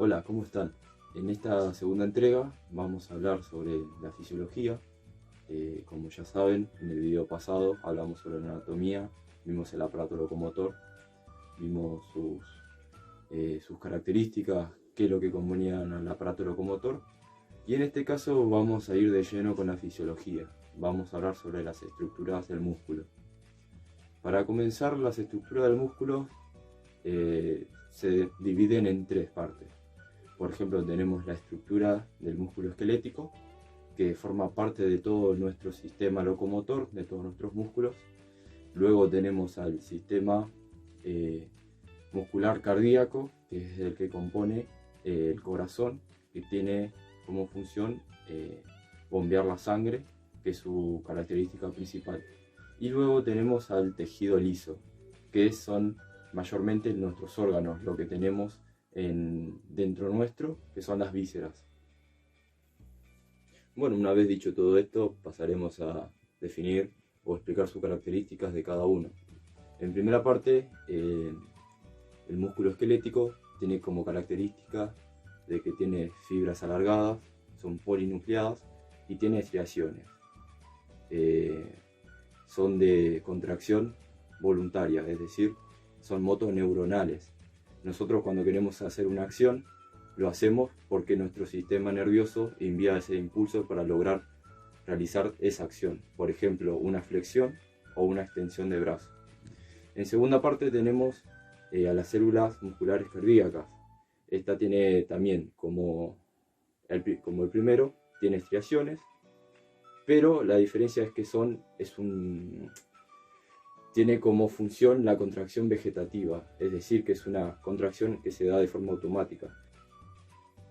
Hola, ¿cómo están? En esta segunda entrega vamos a hablar sobre la fisiología. Como ya saben, en el video pasado hablamos sobre la anatomía, vimos el aparato locomotor, vimos sus características, qué es lo que componían al aparato locomotor. Y en este caso vamos a ir de lleno con la fisiología. Vamos a hablar sobre las estructuras del músculo. Para comenzar, las estructuras del músculo se dividen en tres partes. Por ejemplo, tenemos la estructura del músculo esquelético, que forma parte de todo nuestro sistema locomotor, de todos nuestros músculos. Luego tenemos al sistema muscular cardíaco, que es el que compone el corazón, que tiene como función bombear la sangre, que es su característica principal. Y luego tenemos al tejido liso, que son mayormente nuestros órganos, lo que tenemos dentro nuestro, que son las vísceras. Bueno, una vez dicho todo esto, pasaremos a definir o explicar sus características de cada uno. En primera parte, el músculo esquelético tiene como característica de que tiene fibras alargadas, son polinucleadas y tiene estriaciones. Son de contracción voluntaria, es decir, son motoneuronales. Nosotros cuando queremos hacer una acción, lo hacemos porque nuestro sistema nervioso envía ese impulso para lograr realizar esa acción. Por ejemplo, una flexión o una extensión de brazo. En segunda parte tenemos a las células musculares cardíacas. Esta tiene también, como el primero, tiene estriaciones, pero la diferencia es que tiene como función la contracción vegetativa, es decir, que es una contracción que se da de forma automática.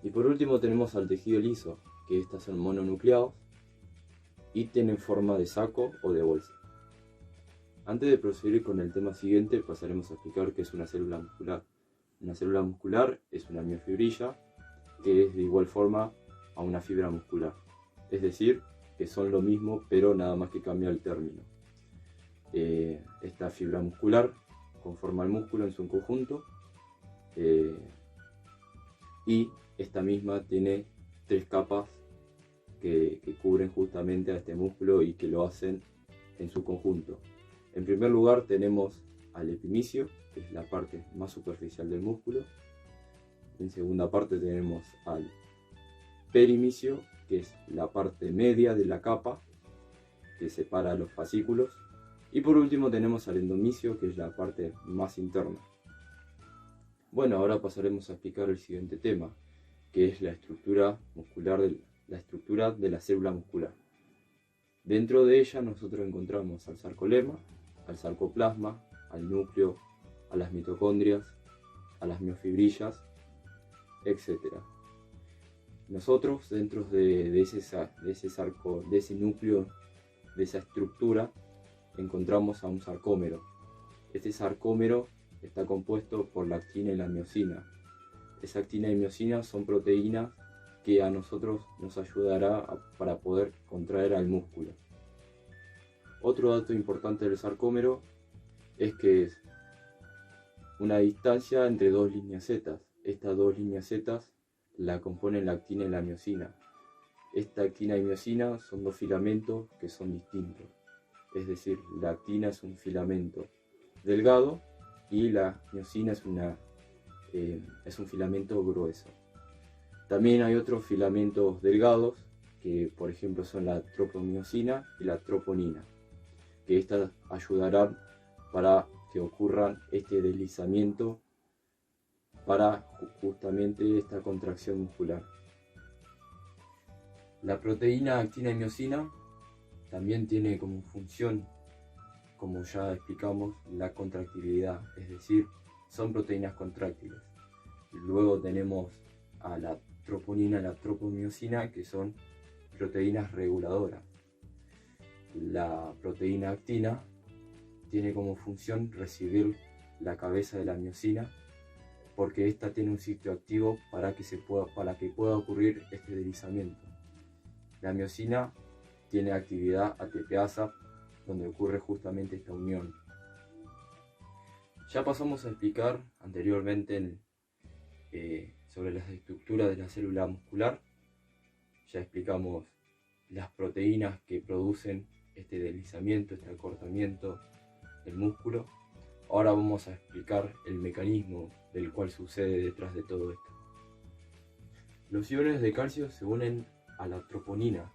Y por último tenemos al tejido liso, que estas son mononucleados y tienen forma de saco o de bolsa. Antes de proseguir con el tema siguiente, pasaremos a explicar qué es una célula muscular. Una célula muscular es una miofibrilla que es de igual forma a una fibra muscular. Es decir, que son lo mismo, pero nada más que cambia el término. Esta fibra muscular conforma el músculo en su conjunto y esta misma tiene tres capas que cubren justamente a este músculo y que lo hacen en su conjunto. En primer lugar tenemos al epimicio, que es la parte más superficial del músculo. En segunda parte tenemos al perimicio, que es la parte media de la capa que separa los fascículos. Y por último tenemos al endomicio, que es la parte más interna. Bueno, ahora pasaremos a explicar el siguiente tema, que es la estructura muscular, la estructura de la célula muscular. Dentro de ella nosotros encontramos al sarcolema, al sarcoplasma, al núcleo, a las mitocondrias, a las miofibrillas, etc. Nosotros dentro de ese núcleo, de esa estructura, encontramos a un sarcómero. Este sarcómero está compuesto por la actina y la miosina. Esa actina y miosina son proteínas que a nosotros nos ayudará para poder contraer al músculo. Otro dato importante del sarcómero es que es una distancia entre dos líneas Z. Estas dos líneas Z la componen la actina y la miosina. Esta actina y miosina son dos filamentos que son distintos. Es decir, la actina es un filamento delgado y la miosina es un filamento grueso. También hay otros filamentos delgados que, por ejemplo, son la tropomiosina y la troponina, que estas ayudarán para que ocurra este deslizamiento para justamente esta contracción muscular. La proteína actina y miosina también tiene como función, como ya explicamos, la contractilidad, es decir, son proteínas contráctiles. Luego tenemos a la troponina y la tropomiosina, que son proteínas reguladoras. La proteína actina tiene como función recibir la cabeza de la miosina, porque ésta tiene un sitio activo para que pueda ocurrir este deslizamiento. La miosina tiene actividad ATPasa, donde ocurre justamente esta unión. Ya pasamos a explicar anteriormente sobre las estructuras de la célula muscular. Ya explicamos las proteínas que producen este deslizamiento, este acortamiento del músculo. Ahora vamos a explicar el mecanismo del cual sucede detrás de todo esto. Los iones de calcio se unen a la troponina.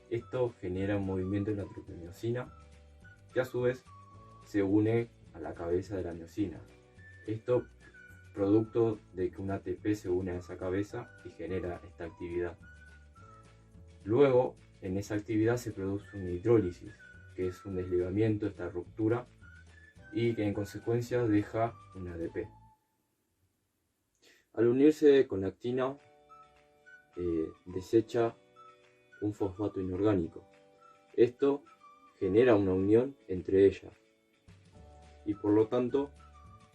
Esto genera un movimiento en la tropemiosina, que a su vez se une a la cabeza de la miosina. Esto producto de que un ATP se une a esa cabeza y genera esta actividad. Luego, en esa actividad se produce una hidrólisis, que es un desligamiento, esta ruptura, y que en consecuencia deja un ADP. Al unirse con la actina, desecha un fosfato inorgánico. Esto genera una unión entre ellas y por lo tanto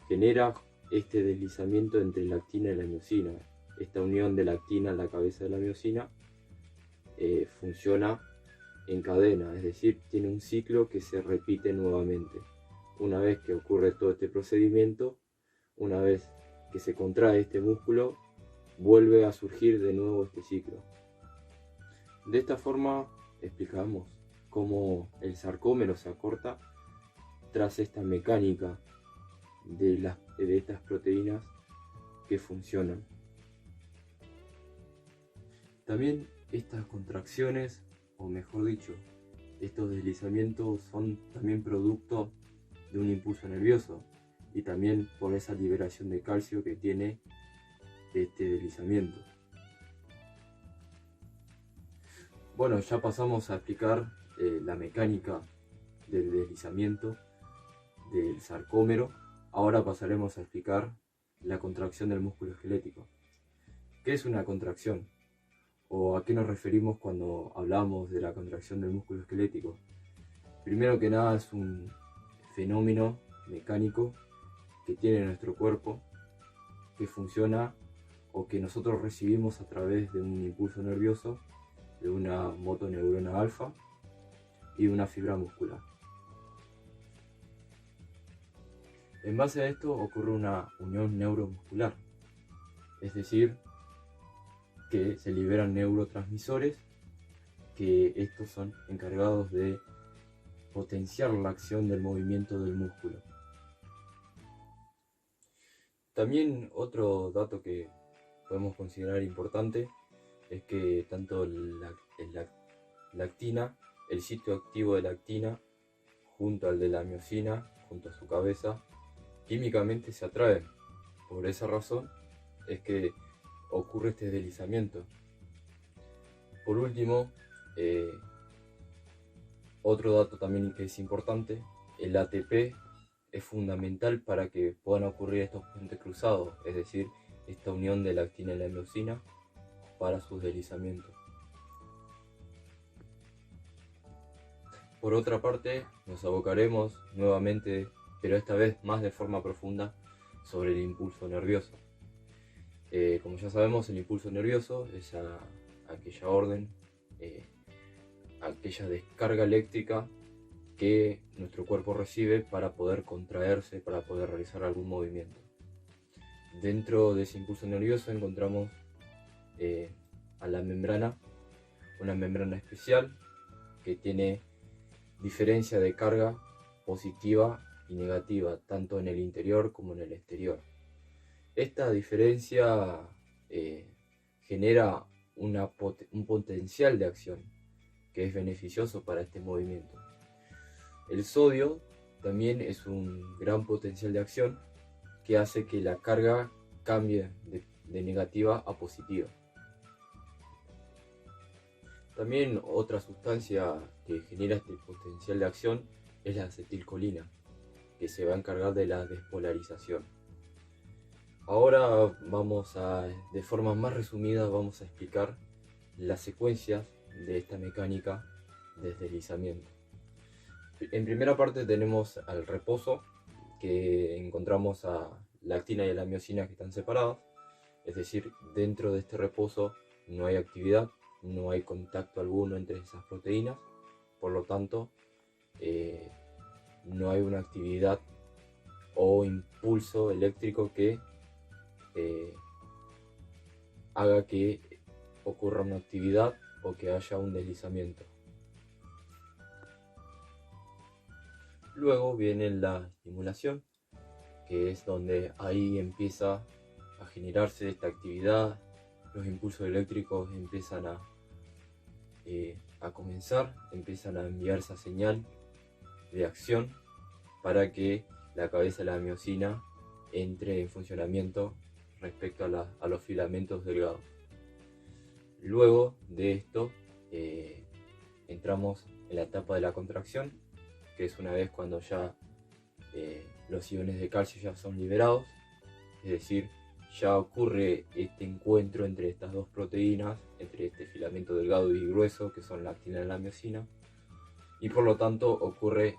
genera este deslizamiento entre la actina y la miosina. Esta unión de la actina en la cabeza de la miosina funciona en cadena, es decir, tiene un ciclo que se repite nuevamente. Una vez que ocurre todo este procedimiento, una vez que se contrae este músculo, vuelve a surgir de nuevo este ciclo. De esta forma explicamos cómo el sarcómero se acorta tras esta mecánica de estas proteínas que funcionan. También estas contracciones, o mejor dicho, estos deslizamientos son también producto de un impulso nervioso y también por esa liberación de calcio que tiene este deslizamiento. Bueno, ya pasamos a explicar la mecánica del deslizamiento del sarcómero. Ahora pasaremos a explicar la contracción del músculo esquelético. ¿Qué es una contracción? ¿O a qué nos referimos cuando hablamos de la contracción del músculo esquelético? Primero que nada es un fenómeno mecánico que tiene nuestro cuerpo, que funciona o que nosotros recibimos a través de un impulso nervioso, de una motoneurona alfa y una fibra muscular. En base a esto ocurre una unión neuromuscular, es decir, que se liberan neurotransmisores, que estos son encargados de potenciar la acción del movimiento del músculo. También otro dato que podemos considerar importante es que tanto la actina, el sitio activo de la actina, junto al de la miosina, junto a su cabeza, químicamente se atraen. Por esa razón es que ocurre este deslizamiento. Por último, otro dato también que es importante, el ATP es fundamental para que puedan ocurrir estos puentes cruzados, es decir, esta unión de la actina y la miosina para sus deslizamientos. Por otra parte, nos abocaremos nuevamente, pero esta vez más de forma profunda, sobre el impulso nervioso. Como ya sabemos, el impulso nervioso es aquella orden, aquella descarga eléctrica que nuestro cuerpo recibe para poder contraerse, para poder realizar algún movimiento. Dentro de ese impulso nervioso encontramos a la membrana, una membrana especial que tiene diferencia de carga positiva y negativa, tanto en el interior como en el exterior. Esta diferencia genera un potencial de acción que es beneficioso para este movimiento. El sodio también es un gran potencial de acción que hace que la carga cambie de negativa a positiva. También otra sustancia que genera este potencial de acción es la acetilcolina, que se va a encargar de la despolarización. Ahora de forma más resumida, vamos a explicar las secuencias de esta mecánica de deslizamiento. En primera parte tenemos al reposo, que encontramos a la actina y a la miosina que están separadas, es decir, dentro de este reposo no hay actividad, no hay contacto alguno entre esas proteínas, por lo tanto no hay una actividad o impulso eléctrico que haga que ocurra una actividad o que haya un deslizamiento. Luego viene la estimulación, que es donde ahí empieza a generarse esta actividad, los impulsos eléctricos empiezan a comenzar, empiezan a enviar esa señal de acción para que la cabeza de la miosina entre en funcionamiento respecto a los filamentos delgados. Luego de esto entramos en la etapa de la contracción, que es una vez cuando ya los iones de calcio ya son liberados, es decir, ya ocurre este encuentro entre estas dos proteínas, entre este filamento delgado y grueso que son la actina y la miosina, y por lo tanto ocurre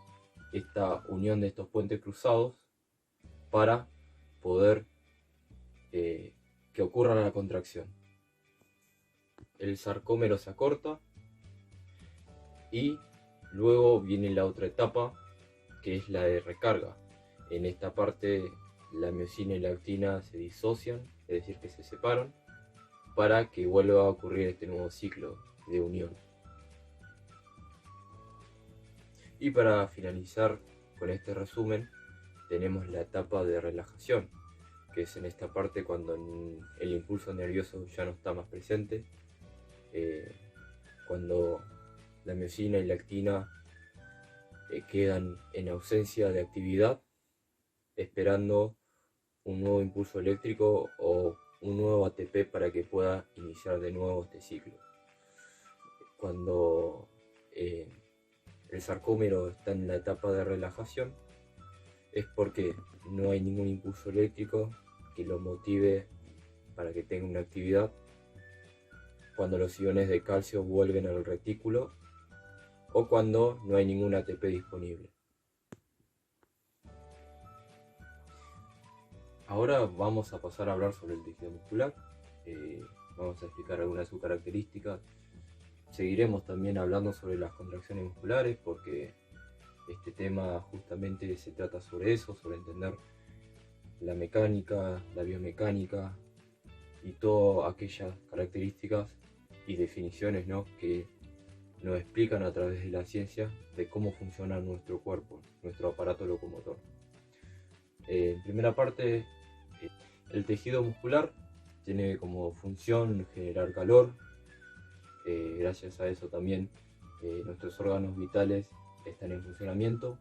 esta unión de estos puentes cruzados para poder que ocurra la contracción. El sarcómero se acorta y luego viene la otra etapa, que es la de recarga. En esta parte la miosina y la actina se disocian, es decir, que se separan, para que vuelva a ocurrir este nuevo ciclo de unión. Y para finalizar con este resumen, tenemos la etapa de relajación, que es en esta parte cuando el impulso nervioso ya no está más presente, cuando la miosina y la actina quedan en ausencia de actividad, esperando un nuevo impulso eléctrico o un nuevo ATP para que pueda iniciar de nuevo este ciclo. Cuando el sarcómero está en la etapa de relajación, es porque no hay ningún impulso eléctrico que lo motive para que tenga una actividad. Cuando los iones de calcio vuelven al retículo o cuando no hay ningún ATP disponible. Ahora vamos a pasar a hablar sobre el tejido muscular. Vamos a explicar algunas de sus características. Seguiremos también hablando sobre las contracciones musculares porque este tema justamente se trata sobre eso, sobre entender la mecánica, la biomecánica y todas aquellas características y definiciones, ¿no?, que nos explican a través de la ciencia de cómo funciona nuestro cuerpo, nuestro aparato locomotor. En primera parte, el tejido muscular tiene como función generar calor. Gracias a eso también nuestros órganos vitales están en funcionamiento.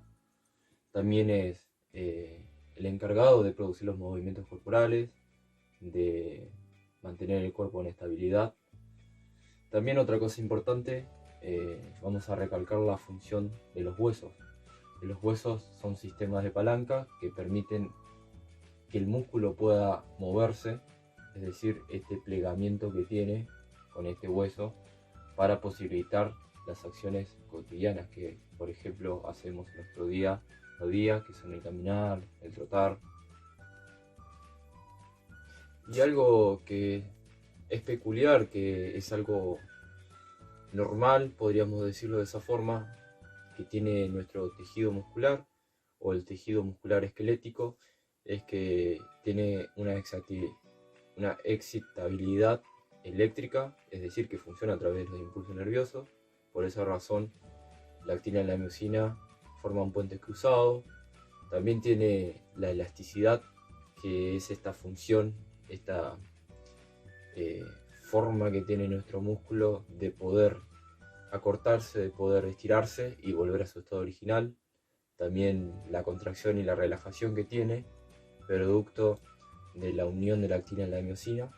También es el encargado de producir los movimientos corporales, de mantener el cuerpo en estabilidad. También otra cosa importante, vamos a recalcar la función de los huesos. Los huesos son sistemas de palanca que permiten que el músculo pueda moverse, es decir, este plegamiento que tiene con este hueso para posibilitar las acciones cotidianas que, por ejemplo, hacemos en nuestro día a día, que son el caminar, el trotar. Y algo que es peculiar, que es algo normal, podríamos decirlo de esa forma, que tiene nuestro tejido muscular o el tejido muscular esquelético, es que tiene una excitabilidad eléctrica, es decir, que funciona a través de los impulsos nerviosos. Por esa razón, la actina y la miosina forman puentes cruzados. También tiene la elasticidad, que es esta función, esta forma que tiene nuestro músculo de poder acortarse, de poder estirarse y volver a su estado original. También la contracción y la relajación que tiene, producto de la unión de la actina y la miosina,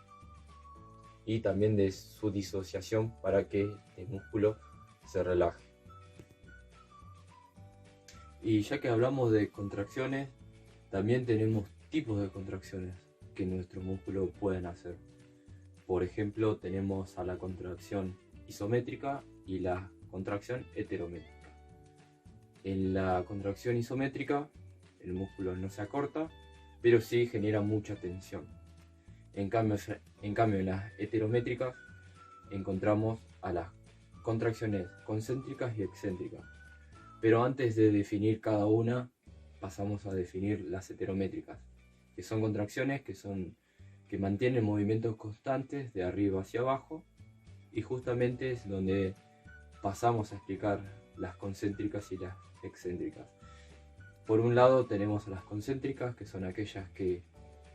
y también de su disociación para que el músculo se relaje. Y ya que hablamos de contracciones, también tenemos tipos de contracciones que nuestros músculos pueden hacer. Por ejemplo, tenemos a la contracción isométrica y la contracción heterométrica. En la contracción isométrica, el músculo no se acorta, pero sí genera mucha tensión. En cambio, en las heterométricas encontramos a las contracciones concéntricas y excéntricas. Pero antes de definir cada una, pasamos a definir las heterométricas, que son contracciones que son que mantienen movimientos constantes de arriba hacia abajo, y justamente es donde pasamos a explicar las concéntricas y las excéntricas. Por un lado tenemos a las concéntricas, que son aquellas que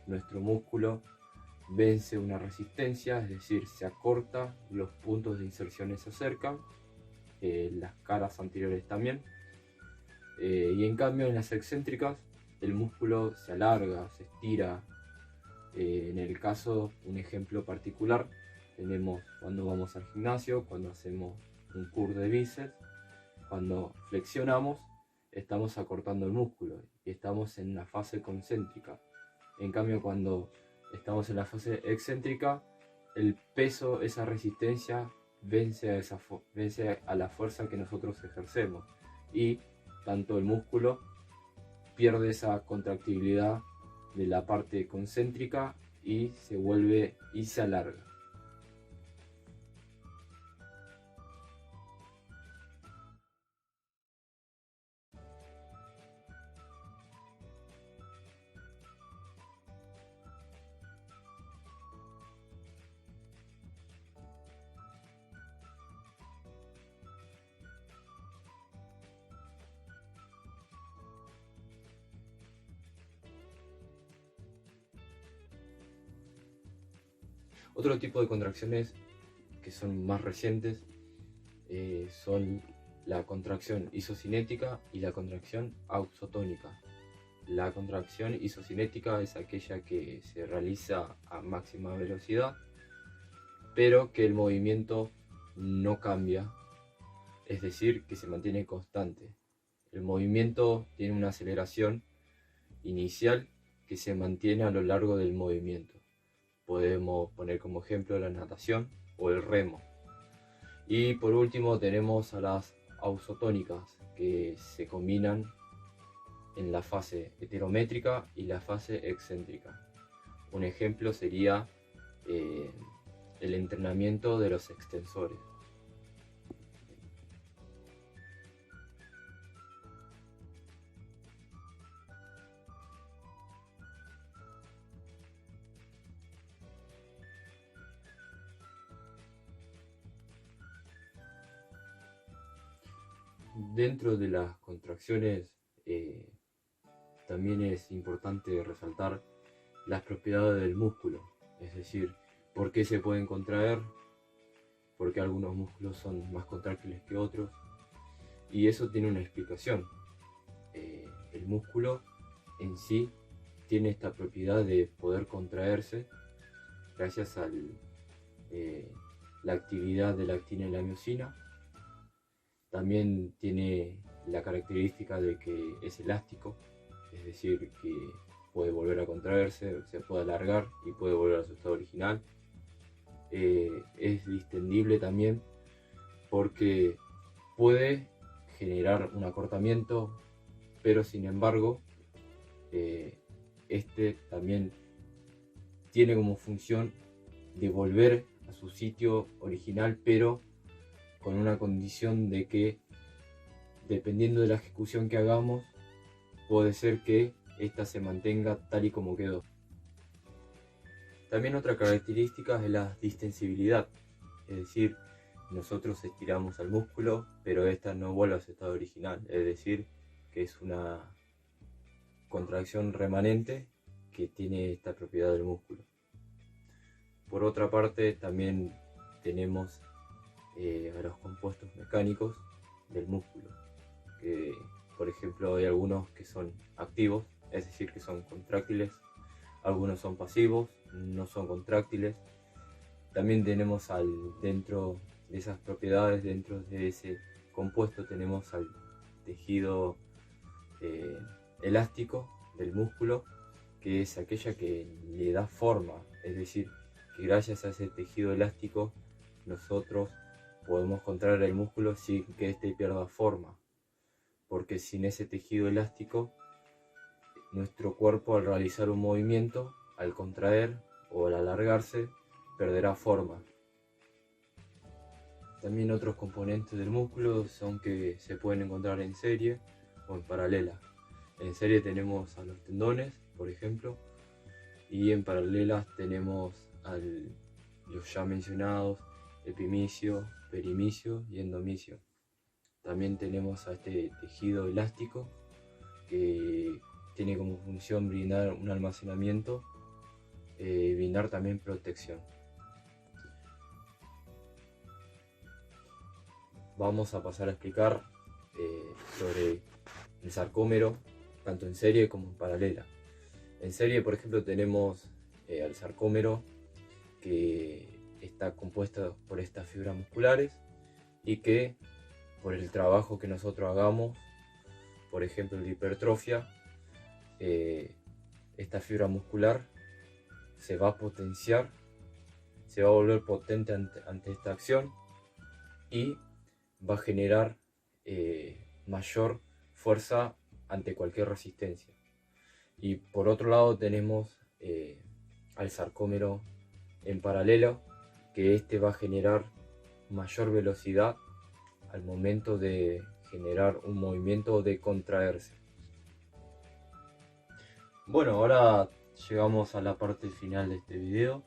nuestro músculo vence una resistencia, es decir, se acorta, los puntos de inserción se acercan, las caras anteriores también, y en cambio en las excéntricas el músculo se alarga, se estira. En el caso, un ejemplo particular, tenemos cuando vamos al gimnasio, cuando hacemos un curl de bíceps, cuando flexionamos, estamos acortando el músculo y estamos en la fase concéntrica. En cambio, cuando estamos en la fase excéntrica, el peso, esa resistencia, vence a la fuerza que nosotros ejercemos, y tanto el músculo pierde esa contractibilidad de la parte concéntrica y se vuelve y se alarga. Otro tipo de contracciones que son más recientes son la contracción isocinética y la contracción ausotónica. La contracción isocinética es aquella que se realiza a máxima velocidad, pero que el movimiento no cambia, es decir, que se mantiene constante. El movimiento tiene una aceleración inicial que se mantiene a lo largo del movimiento. Podemos poner como ejemplo la natación o el remo. Y por último tenemos a las ausotónicas, que se combinan en la fase heterométrica y la fase excéntrica. Un ejemplo sería el entrenamiento de los extensores. Dentro de las contracciones también es importante resaltar las propiedades del músculo, es decir, por qué se pueden contraer, por qué algunos músculos son más contráctiles que otros, y eso tiene una explicación. El músculo en sí tiene esta propiedad de poder contraerse gracias a la actividad de la actina y la miosina. También tiene la característica de que es elástico, es decir, que puede volver a contraerse, se puede alargar y puede volver a su estado original. Es distendible también porque puede generar un acortamiento, pero sin embargo, este también tiene como función de volver a su sitio original, pero con una condición de que, dependiendo de la ejecución que hagamos, puede ser que ésta se mantenga tal y como quedó. También otra característica es la distensibilidad, es decir, nosotros estiramos al músculo, pero ésta no vuelve a su estado original, es decir, que es una contracción remanente que tiene esta propiedad del músculo. Por otra parte, también tenemos a los compuestos mecánicos del músculo, que por ejemplo hay algunos que son activos, es decir, que son contráctiles, algunos son pasivos, no son contráctiles. También tenemos dentro de esas propiedades, dentro de ese compuesto, tenemos al tejido elástico del músculo, que es aquella que le da forma, es decir, que gracias a ese tejido elástico nosotros podemos contraer el músculo sin que éste pierda forma, porque sin ese tejido elástico nuestro cuerpo, al realizar un movimiento, al contraer o al alargarse, perderá forma. También otros componentes del músculo son que se pueden encontrar en serie o en paralela. En serie tenemos a los tendones, por ejemplo, y en paralelas tenemos los ya mencionados epimicio, perimicio y endomicio. También tenemos a este tejido elástico que tiene como función brindar un almacenamiento y brindar también protección. Vamos a pasar a explicar sobre el sarcómero, tanto en serie como en paralela. En serie, por ejemplo, tenemos al sarcómero, que está compuesto por estas fibras musculares y que por el trabajo que nosotros hagamos, por ejemplo la hipertrofia, esta fibra muscular se va a potenciar, se va a volver potente ante esta acción y va a generar mayor fuerza ante cualquier resistencia. Y por otro lado tenemos al sarcómero en paralelo, que este va a generar mayor velocidad al momento de generar un movimiento o de contraerse. Bueno, ahora llegamos a la parte final de este video,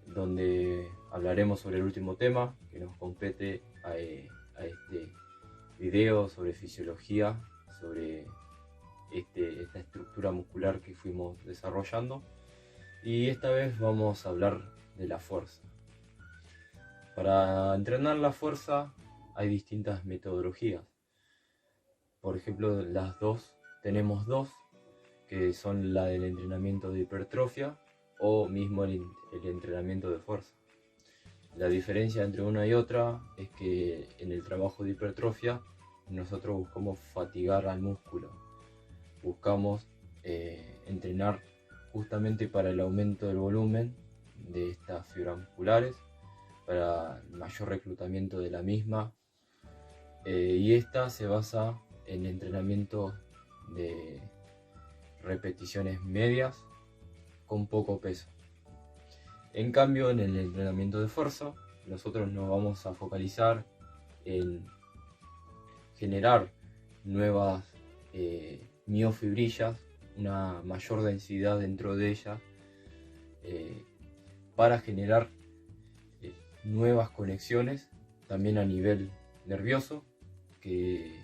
donde hablaremos sobre el último tema que nos compete a este video sobre fisiología, sobre esta estructura muscular que fuimos desarrollando. Y esta vez vamos a hablar de la fuerza. Para entrenar la fuerza hay distintas metodologías. Por ejemplo, tenemos dos, que son la del entrenamiento de hipertrofia o mismo el entrenamiento de fuerza. La diferencia entre una y otra es que en el trabajo de hipertrofia nosotros buscamos fatigar al músculo, buscamos entrenar justamente para el aumento del volumen de estas fibras musculares, para el mayor reclutamiento de la misma, y esta se basa en entrenamiento de repeticiones medias con poco peso. En cambio, en el entrenamiento de fuerza nosotros nos vamos a focalizar en generar nuevas miofibrillas, una mayor densidad dentro de ellas, para generar nuevas conexiones también a nivel nervioso, que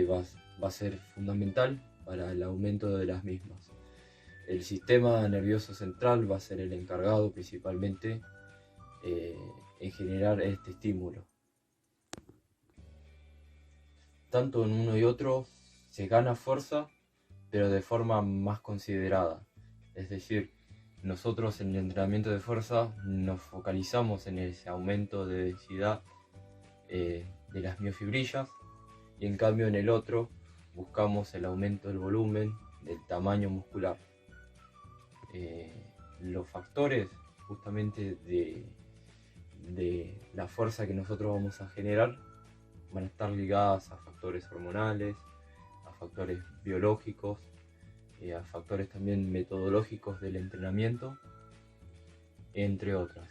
va a ser fundamental para el aumento de las mismas. El sistema nervioso central va a ser el encargado principalmente en generar este estímulo. Tanto en uno y otro se gana fuerza, pero de forma más considerada. Es decir, nosotros en el entrenamiento de fuerza nos focalizamos en ese aumento de densidad de las miofibrillas, y en cambio en el otro buscamos el aumento del volumen, del tamaño muscular. Los factores justamente de la fuerza que nosotros vamos a generar van a estar ligadas a factores hormonales, a factores biológicos, a factores también metodológicos del entrenamiento, entre otras.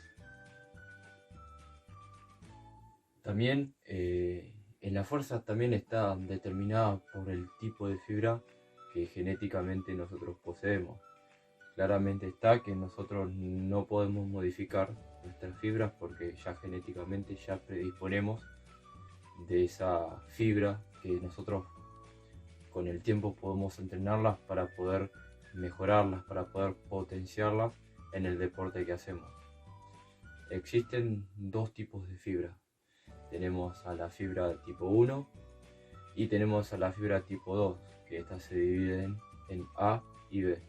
También en la fuerza también está determinada por el tipo de fibra que genéticamente nosotros poseemos. Claramente está que nosotros no podemos modificar nuestras fibras porque ya genéticamente ya predisponemos de esa fibra, que nosotros con el tiempo podemos entrenarlas para poder mejorarlas, para poder potenciarlas en el deporte que hacemos. Existen dos tipos de fibra. Tenemos a la fibra tipo 1 y tenemos a la fibra tipo 2, que estas se dividen en A y B.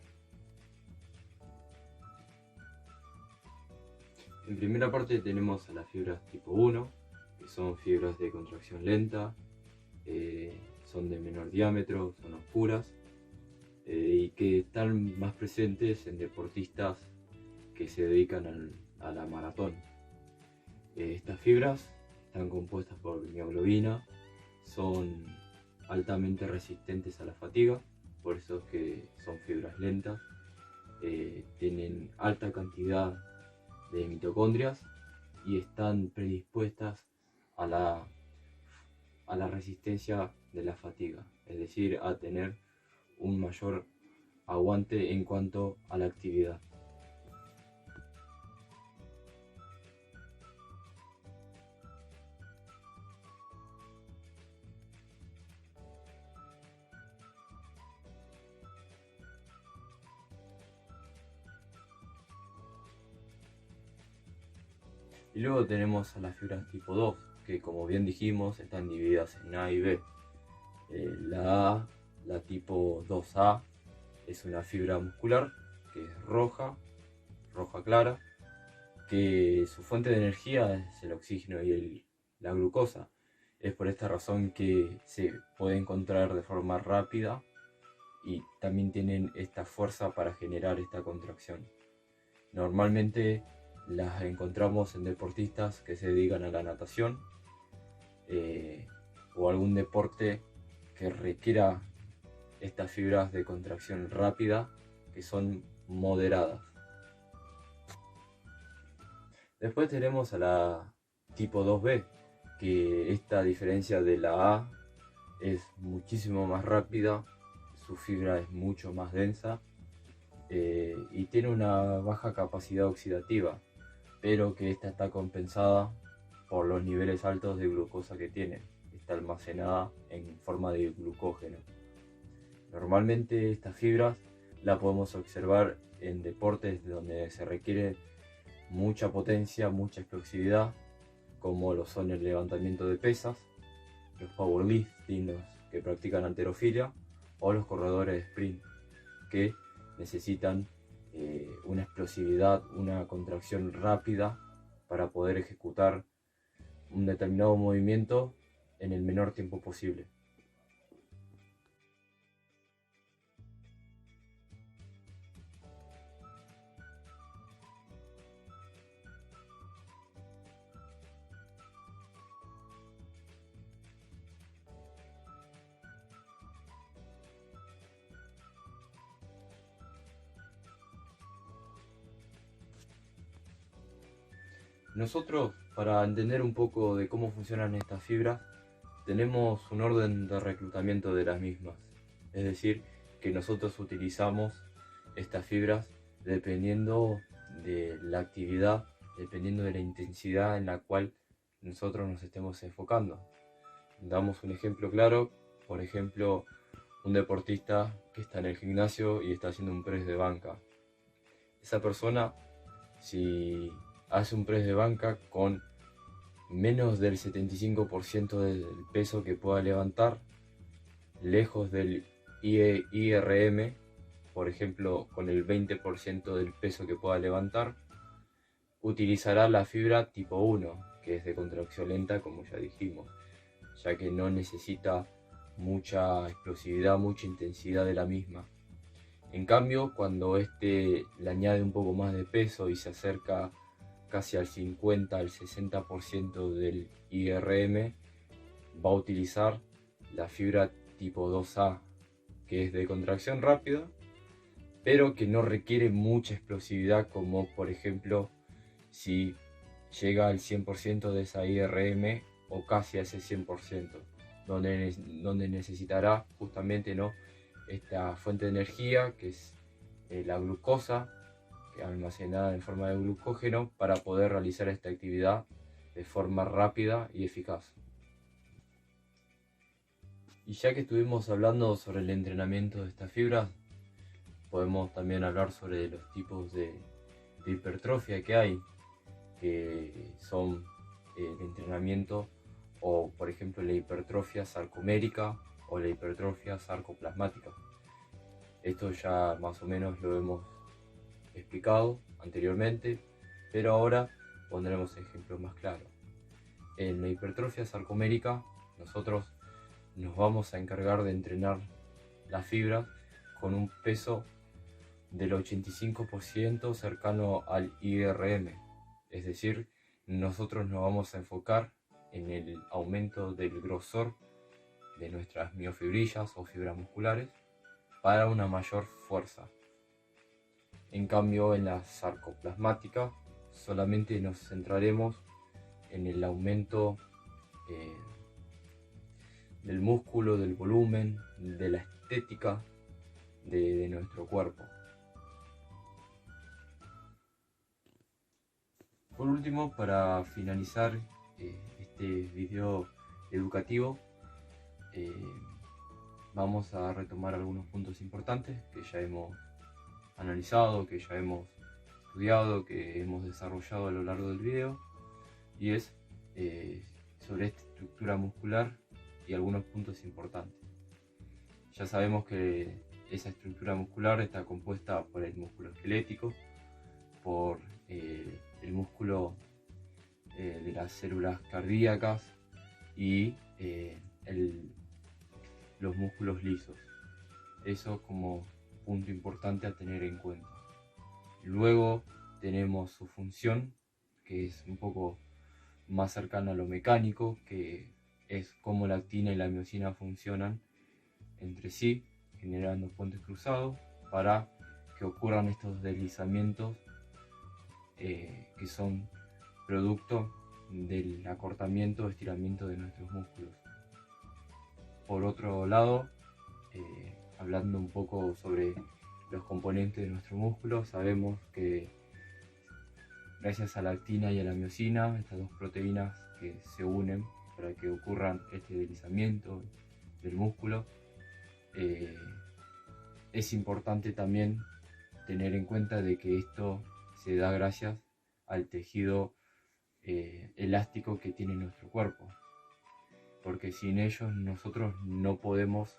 En primera parte tenemos a las fibras tipo 1, que son fibras de contracción lenta, son de menor diámetro, son oscuras, y que están más presentes en deportistas que se dedican a la maratón. Estas fibras están compuestas por mioglobina, son altamente resistentes a la fatiga, por eso es que son fibras lentas, tienen alta cantidad de mitocondrias y están predispuestas a la resistencia de la fatiga, es decir, a tener un mayor aguante en cuanto a la actividad. Y luego tenemos a las fibras tipo 2, que como bien dijimos están divididas en A y B. La tipo 2A, es una fibra muscular que es roja clara, que su fuente de energía es el oxígeno y la glucosa. Es por esta razón que se puede encontrar de forma rápida y también tienen esta fuerza para generar esta contracción. Normalmente las encontramos en deportistas que se dedican a la natación o algún deporte que requiera estas fibras de contracción rápida, que son moderadas. Después tenemos a la tipo 2B, que esta, a diferencia de la A, es muchísimo más rápida, su fibra es mucho más densa y tiene una baja capacidad oxidativa, pero que esta está compensada por los niveles altos de glucosa que tiene. Está almacenada en forma de glucógeno. Normalmente estas fibras la podemos observar en deportes donde se requiere mucha potencia, mucha explosividad, como lo son el levantamiento de pesas, los powerlifting, los que practican halterofilia, o los corredores de sprint, que necesitan una explosividad, una contracción rápida para poder ejecutar un determinado movimiento en el menor tiempo posible. Nosotros, para entender un poco de cómo funcionan estas fibras, tenemos un orden de reclutamiento de las mismas. Es decir, que nosotros utilizamos estas fibras dependiendo de la actividad, dependiendo de la intensidad en la cual nosotros nos estemos enfocando. Damos un ejemplo claro, por ejemplo, un deportista que está en el gimnasio y está haciendo un press de banca. Esa persona, si hace un press de banca con menos del 75% del peso que pueda levantar, lejos del IRM, por ejemplo, con el 20% del peso que pueda levantar, utilizará la fibra tipo 1, que es de contracción lenta, como ya dijimos, ya que no necesita mucha explosividad, mucha intensidad de la misma. En cambio, cuando este le añade un poco más de peso y se acerca casi al 50 al 60% del IRM, va a utilizar la fibra tipo 2A, que es de contracción rápida, pero que no requiere mucha explosividad, como por ejemplo si llega al 100% de esa IRM o casi a ese 100%, donde necesitará justamente, ¿no?, esta fuente de energía, que es la glucosa, almacenada en forma de glucógeno, para poder realizar esta actividad de forma rápida y eficaz. Y ya que estuvimos hablando sobre el entrenamiento de estas fibras, podemos también hablar sobre los tipos de hipertrofia que hay, que son el entrenamiento o, por ejemplo, la hipertrofia sarcomérica o la hipertrofia sarcoplasmática. Esto ya más o menos lo hemos explicado anteriormente, pero ahora pondremos ejemplos más claros. En la hipertrofia sarcomérica, nosotros nos vamos a encargar de entrenar las fibras con un peso del 85% cercano al IRM. Es decir, nosotros nos vamos a enfocar en el aumento del grosor de nuestras miofibrillas o fibras musculares para una mayor fuerza. En cambio, en la sarcoplasmática solamente nos centraremos en el aumento del músculo, del volumen, de la estética de nuestro cuerpo. Por último, para finalizar este video educativo, vamos a retomar algunos puntos importantes que ya hemos analizado, que ya hemos estudiado, que hemos desarrollado a lo largo del video, y es sobre esta estructura muscular y algunos puntos importantes. Ya sabemos que esa estructura muscular está compuesta por el músculo esquelético, por el músculo de las células cardíacas y los músculos lisos. Eso como punto importante a tener en cuenta. Luego tenemos su función, que es un poco más cercana a lo mecánico, que es cómo la actina y la miosina funcionan entre sí, generando puentes cruzados para que ocurran estos deslizamientos que son producto del acortamiento o estiramiento de nuestros músculos. Por otro lado, hablando un poco sobre los componentes de nuestro músculo, sabemos que gracias a la actina y a la miosina, estas dos proteínas que se unen para que ocurran este deslizamiento del músculo, es importante también tener en cuenta de que esto se da gracias al tejido elástico que tiene nuestro cuerpo, porque sin ellos nosotros no podemos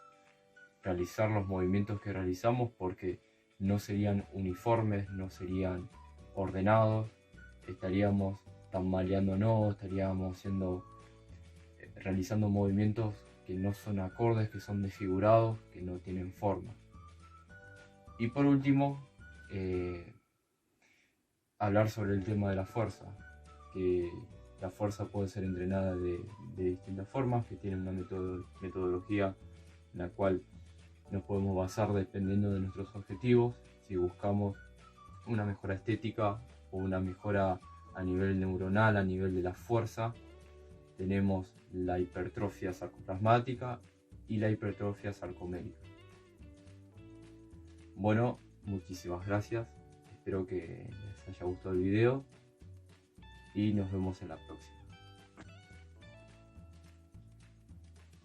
realizar los movimientos que realizamos, porque no serían uniformes, no serían ordenados, estaríamos tambaleándonos, estaríamos realizando movimientos que no son acordes, que son desfigurados, que no tienen forma. Y por último, hablar sobre el tema de la fuerza, que la fuerza puede ser entrenada de distintas formas, que tiene una metodología en la cual nos podemos basar dependiendo de nuestros objetivos. Si buscamos una mejora estética o una mejora a nivel neuronal, a nivel de la fuerza, tenemos la hipertrofia sarcoplasmática y la hipertrofia sarcomérica. Bueno, muchísimas gracias, espero que les haya gustado el video y nos vemos en la próxima.